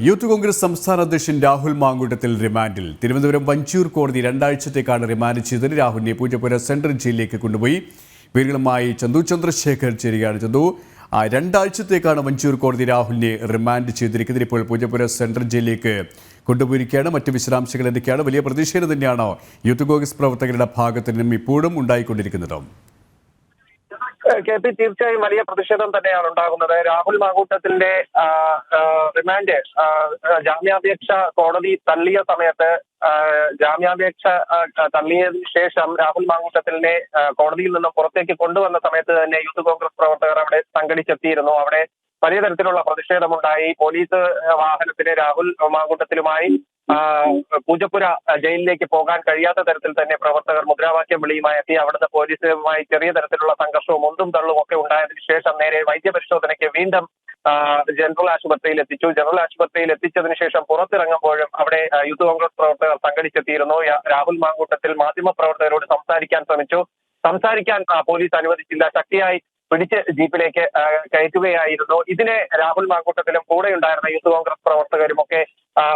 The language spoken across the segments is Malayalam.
യൂത്ത് കോൺഗ്രസ് സംസ്ഥാന അധ്യക്ഷൻ രാഹുൽ മാങ്കൂട്ടത്തിൽ റിമാൻഡിൽ. തിരുവനന്തപുരം വഞ്ചൂർ കോടതി 2 ആഴ്ചത്തേക്കാണ് റിമാൻഡ് ചെയ്തത്. രാഹുലിനെ പൂജപ്പുര സെൻട്രൽ ജയിലിലേക്ക് കൊണ്ടുപോയി. വിവരങ്ങളുമായി ചന്തു ചന്ദ്രശേഖർ ചേരുകയാണ്. ചന്തു, 2 ആഴ്ചത്തേക്കാണ് വഞ്ചൂർ കോടതി രാഹുലിനെ റിമാൻഡ് ചെയ്തിരിക്കുന്നത്. ഇപ്പോൾ പൂജപ്പുര സെൻട്രൽ ജയിലിലേക്ക് കൊണ്ടുപോയിരിക്കുകയാണ്. മറ്റ് വിശദാംശങ്ങൾ എന്തൊക്കെയാണ്? വലിയ പ്രതിഷേധം തന്നെയാണോ യൂത്ത് കോൺഗ്രസ് പ്രവർത്തകരുടെ ഭാഗത്തു നിന്നും ഇപ്പോഴും ഉണ്ടായിക്കൊണ്ടിരിക്കുന്നത്? കെ പി, തീർച്ചയായും വലിയ പ്രതിഷേധം തന്നെയാണ് ഉണ്ടാകുന്നത്. രാഹുൽ മാങ്കൂട്ടത്തിന്റെ റിമാൻഡ് ജാമ്യാപേക്ഷ കോടതി തള്ളിയ സമയത്ത്, ജാമ്യാപേക്ഷ തള്ളിയതിനു ശേഷം രാഹുൽ മാങ്കൂട്ടത്തിനെ കോടതിയിൽ നിന്നും പുറത്തേക്ക് കൊണ്ടുവന്ന സമയത്ത് തന്നെ യൂത്ത് കോൺഗ്രസ് പ്രവർത്തകർ അവിടെ സംഘടിച്ചെത്തിയിരുന്നു. അവിടെ വലിയ തരത്തിലുള്ള പ്രതിഷേധമുണ്ടായി. പോലീസ് വാഹനത്തിന് രാഹുൽ മാങ്കൂട്ടത്തിലുമായി പൂജപ്പുര ജയിലിലേക്ക് പോകാൻ കഴിയാത്ത തരത്തിൽ തന്നെ പ്രവർത്തകർ മുദ്രാവാക്യം വിളിയുമായി എത്തി. അവിടുന്ന് പോലീസുമായി ചെറിയ തരത്തിലുള്ള സംഘർഷവും ഒന്നും തള്ളും ഒക്കെ ഉണ്ടായതിനു ശേഷം നേരെ വൈദ്യപരിശോധനയ്ക്ക് വീണ്ടും ജനറൽ ആശുപത്രിയിൽ എത്തിച്ചു. ജനറൽ ആശുപത്രിയിൽ എത്തിച്ചതിനു ശേഷം പുറത്തിറങ്ങുമ്പോഴും അവിടെ യൂത്ത് കോൺഗ്രസ് പ്രവർത്തകർ സംഘടിച്ചെത്തിയിരുന്നു. രാഹുൽ മാങ്കൂട്ടത്തിൽ മാധ്യമപ്രവർത്തകരോട് സംസാരിക്കാൻ ശ്രമിച്ചു. സംസാരിക്കാൻ പോലീസ് അനുവദിച്ചില്ല. ശക്തിയായി പിടിച്ച് ജീപ്പിലേക്ക് കയറ്റുകയായിരുന്നു. ഇതിനെ രാഹുൽ മാങ്കൂട്ടത്തിലും കൂടെയുണ്ടായിരുന്ന യൂത്ത് കോൺഗ്രസ് പ്രവർത്തകരും ഒക്കെ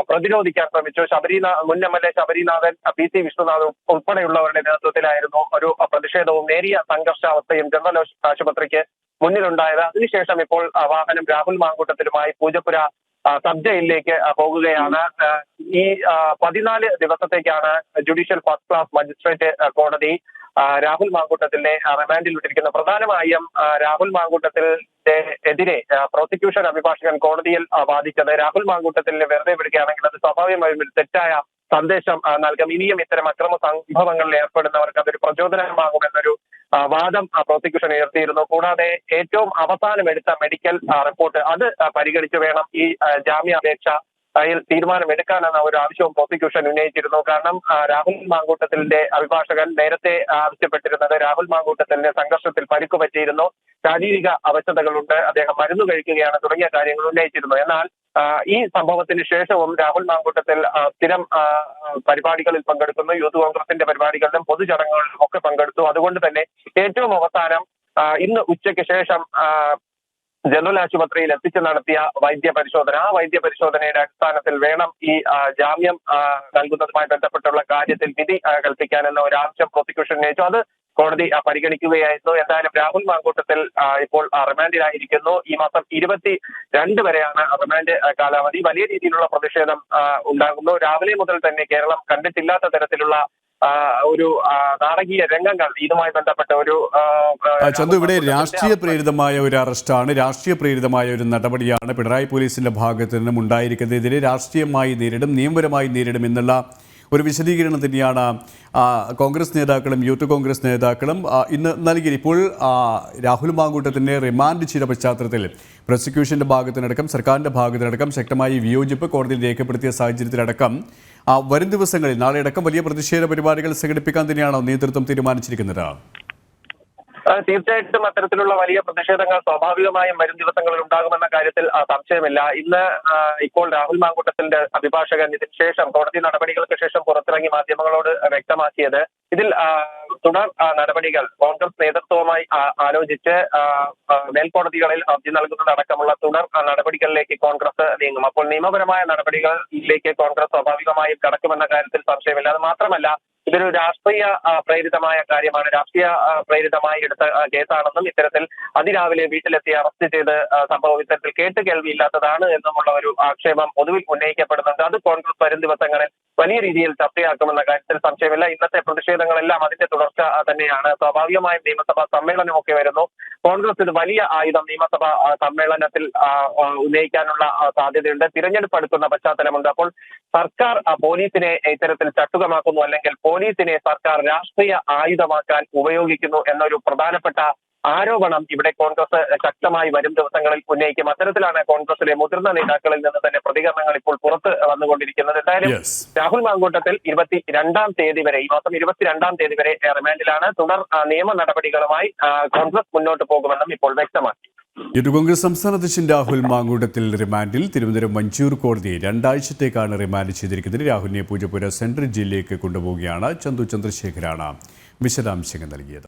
പ്രതിരോധിക്കാൻ ശ്രമിച്ചു. മുൻ MLA ശബരിനാഥൻ, PC വിഷ്ണുനാഥും ഉൾപ്പെടെയുള്ളവരുടെ നേതൃത്വത്തിലായിരുന്നു ഒരു പ്രതിഷേധവും നേരിയ സംഘർഷാവസ്ഥയും ജനറൽ ആശുപത്രിക്ക് മുന്നിലുണ്ടായത്. അതിനുശേഷം ഇപ്പോൾ വാഹനം രാഹുൽ മാങ്കൂട്ടത്തിലുമായി പൂജപ്പുര സബ് ജയിലിലേക്ക് പോകുകയാണ്. ഈ 14 ദിവസത്തേക്കാണ് ജുഡീഷ്യൽ ഫസ്റ്റ് ക്ലാസ് മജിസ്ട്രേറ്റ് കോടതി രാഹുൽ മാങ്കൂട്ടത്തിനെ റിമാൻഡിൽ വിട്ടിരിക്കുന്നത്. പ്രധാനമായും രാഹുൽ മാങ്കൂട്ടത്തിന്റെ എതിരെ പ്രോസിക്യൂഷൻ അഭിഭാഷകൻ കോടതിയിൽ വാദിച്ചത് രാഹുൽ മാങ്കൂട്ടത്തിനെ വെറുതെ വിടുകയാണെങ്കിൽ അത് സ്വാഭാവികമായും തെറ്റായ സന്ദേശം നൽകും. ഇനിയും ഇത്തരം അക്രമ സംഭവങ്ങളിൽ ഏർപ്പെടുന്നവർക്ക് അതൊരു പ്രചോദനമാകുമെന്നൊരു വാദം പ്രോസിക്യൂഷൻ ഉയർത്തിയിരുന്നു. കൂടാതെ ഏറ്റവും അവസാനം എടുത്ത മെഡിക്കൽ റിപ്പോർട്ട് അത് പരിഗണിച്ച് വേണം ഈ ജാമ്യാപേക്ഷ തീരുമാനമെടുക്കാനെന്ന ഒരു ആവശ്യവും പ്രോസിക്യൂഷൻ ഉന്നയിച്ചിരുന്നു. കാരണം രാഹുൽ മാങ്കൂട്ടത്തിന്റെ അഭിഭാഷകൻ നേരത്തെ ആവശ്യപ്പെട്ടിരുന്നത് രാഹുൽ മാങ്കൂട്ടത്തിന്റെ സംഘർഷത്തിൽ പരിക്ക് പറ്റിയിരുന്നു, ശാരീരിക അവശതകളുണ്ട്, അദ്ദേഹം മരുന്ന് കഴിക്കുകയാണ് തുടങ്ങിയ കാര്യങ്ങൾ ഉന്നയിച്ചിരുന്നു. എന്നാൽ ഈ സംഭവത്തിന് ശേഷവും രാഹുൽ മാങ്കൂട്ടത്തിൽ സ്ഥിരം പരിപാടികളിൽ പങ്കെടുക്കുന്നു. യൂത്ത് കോൺഗ്രസിന്റെ പരിപാടികളിലും പൊതുചടങ്ങുകളിലും ഒക്കെ പങ്കെടുത്തു. അതുകൊണ്ട് തന്നെ ഏറ്റവും അവസാനം ഇന്ന് ഉച്ചയ്ക്ക് ശേഷം ജനറൽ ആശുപത്രിയിൽ എത്തിച്ച് നടത്തിയ വൈദ്യപരിശോധന, ആ വൈദ്യപരിശോധനയുടെ അടിസ്ഥാനത്തിൽ വേണം ഈ ജാമ്യം നൽകുന്നതുമായി ബന്ധപ്പെട്ടുള്ള കാര്യത്തിൽ വിധി കൽപ്പിക്കാനെന്ന ഒരു ആവശ്യം പ്രോസിക്യൂഷൻ ഉന്നയിച്ചു. അത് കോടതി പരിഗണിക്കുകയായിരുന്നു. എന്തായാലും രാഹുൽ മാങ്കൂട്ടത്തിൽ ഇപ്പോൾ റിമാൻഡിലായിരിക്കുന്നു. ഈ മാസം 22 വരെയാണ് റിമാൻഡ് കാലാവധി. വലിയ രീതിയിലുള്ള പ്രതിഷേധം ഉണ്ടാകുന്നു. രാവിലെ മുതൽ തന്നെ കേരളം കണ്ടിട്ടില്ലാത്ത തരത്തിലുള്ള ഒരു നാടകീയ രംഗങ്ങൾ ഇതുമായി ബന്ധപ്പെട്ട ഒരു ചന്തു, ഇവിടെ രാഷ്ട്രീയ പ്രേരിതമായ ഒരു അറസ്റ്റാണ്, രാഷ്ട്രീയ പ്രേരിതമായ ഒരു നടപടിയാണ് പിണറായി പോലീസിന്റെ ഭാഗത്തു നിന്നും ഉണ്ടായിരിക്കുന്നത്. ഇതിനെ രാഷ്ട്രീയമായി നേരിടും, നിയമപരമായി നേരിടും എന്നുള്ള ഒരു വിശദീകരണം തന്നെയാണ് കോൺഗ്രസ് നേതാക്കളും യൂത്ത് കോൺഗ്രസ് നേതാക്കളും ഇന്ന് നൽകി. ഇപ്പോൾ രാഹുൽ മാങ്കൂട്ടത്തിനെ റിമാൻഡ് ചെയ്ത പശ്ചാത്തലത്തിൽ പ്രോസിക്യൂഷന്റെ ഭാഗത്തിനടക്കം സർക്കാരിന്റെ ഭാഗത്തിനടക്കം ശക്തമായി വിയോജിപ്പ് കോടതിയിൽ രേഖപ്പെടുത്തിയ സാഹചര്യത്തിലടക്കം വരും ദിവസങ്ങളിൽ നാളെ അടക്കം വലിയ പ്രതിഷേധ പരിപാടികൾ സംഘടിപ്പിക്കാൻ തന്നെയാണോ നേതൃത്വം തീരുമാനിച്ചിരിക്കുന്നത്? തീർച്ചയായിട്ടും അത്തരത്തിലുള്ള വലിയ പ്രതിഷേധങ്ങൾ സ്വാഭാവികമായും വരും ദിവസങ്ങളിൽ ഉണ്ടാകുമെന്ന കാര്യത്തിൽ സംശയമില്ല. ഇപ്പോൾ രാഹുൽ മാങ്കൂട്ടത്തിന്റെ അഭിഭാഷകൻ ഇതിനുശേഷം കോടതി നടപടികൾക്ക് ശേഷം പുറത്തിറങ്ങി മാധ്യമങ്ങളോട് വ്യക്തമാക്കിയത് ഇതിൽ തുടർ നടപടികൾ കോൺഗ്രസ് നേതൃത്വവുമായി ആലോചിച്ച് മേൽക്കോടതികളിൽ ഹർജി നൽകുന്നതടക്കമുള്ള തുടർ നടപടികളിലേക്ക് കോൺഗ്രസ് നീങ്ങും. അപ്പോൾ നിയമപരമായ നടപടികളിലേക്ക് കോൺഗ്രസ് സ്വാഭാവികമായും കടക്കുമെന്ന കാര്യത്തിൽ സംശയമില്ല. അത് മാത്രമല്ല, ഇതൊരു രാഷ്ട്രീയ പ്രേരിതമായ കാര്യമാണ്, രാഷ്ട്രീയ പ്രേരിതമായി എടുത്ത കേസാണെന്നും ഇത്തരത്തിൽ അതിരാവിലെ വീട്ടിലെത്തി അറസ്റ്റ് ചെയ്ത് സംഭവം ഇത്തരത്തിൽ കേട്ടുകേൾവിയില്ലാത്തതാണ് എന്നുമുള്ള ഒരു ആക്ഷേപം പൊതുവിൽ ഉന്നയിക്കപ്പെടുന്നുണ്ട്. അത് കോൺഗ്രസ് വരും ദിവസങ്ങളിൽ വലിയ രീതിയിൽ ചർച്ചയാക്കുമെന്ന കാര്യത്തിൽ സംശയമില്ല. ഇന്നത്തെ പ്രതിഷേധങ്ങളെല്ലാം അതിന്റെ തുടർച്ച തന്നെയാണ്. സ്വാഭാവികമായും നിയമസഭാ സമ്മേളനമൊക്കെ വരുന്നു. കോൺഗ്രസ് ഇത് വലിയ ആയുധം നിയമസഭാ സമ്മേളനത്തിൽ ഉന്നയിക്കാനുള്ള സാധ്യതയുണ്ട്. തിരഞ്ഞെടുപ്പ് അടുക്കുന്ന പശ്ചാത്തലമുണ്ട്. അപ്പോൾ സർക്കാർ പോലീസിനെ ഇത്തരത്തിൽ ചട്ടുകമാക്കുന്നു, അല്ലെങ്കിൽ പോലീസിനെ സർക്കാർ രാഷ്ട്രീയ ആയുധമാക്കാൻ ഉപയോഗിക്കുന്നു എന്നൊരു പ്രധാനപ്പെട്ട ആരോപണം ഇവിടെ കോൺഗ്രസ് ശക്തമായി വരും ദിവസങ്ങളിൽ ഉന്നയിക്കും. അത്തരത്തിലാണ് കോൺഗ്രസിലെ മുതിർന്ന നേതാക്കളിൽ നിന്ന് തന്നെ പ്രതികരണങ്ങൾ ഇപ്പോൾ പുറത്ത് വന്നുകൊണ്ടിരിക്കുന്നത്. എന്തായാലും രാഹുൽ മാങ്കൂട്ടത്തിൽ 22-ാം തീയതി വരെ, ഈ മാസം 22-ാം തീയതി വരെ റിമാൻഡിലാണ്. തുടർ നിയമ നടപടികളുമായി കോൺഗ്രസ് മുന്നോട്ട് പോകുമെന്നും ഇപ്പോൾ വ്യക്തമാക്കി. യൂത്ത് കോൺഗ്രസ് സംസ്ഥാന അധ്യക്ഷൻ രാഹുൽ മാങ്കൂട്ടത്തിൽ റിമാൻഡിൽ. തിരുവനന്തപുരം വഞ്ചൂർ കോടതി 2 ആഴ്ചത്തേക്കാണ് റിമാൻഡ് ചെയ്തിരിക്കുന്നത്. രാഹുലിനെ പൂജപ്പുര സെൻട്രൽ ജയിലിലേക്ക് കൊണ്ടുപോവുകയാണ്. ചന്തു ചന്ദ്രശേഖരാണ് വിശദാംശങ്ങൾ നൽകിയത്.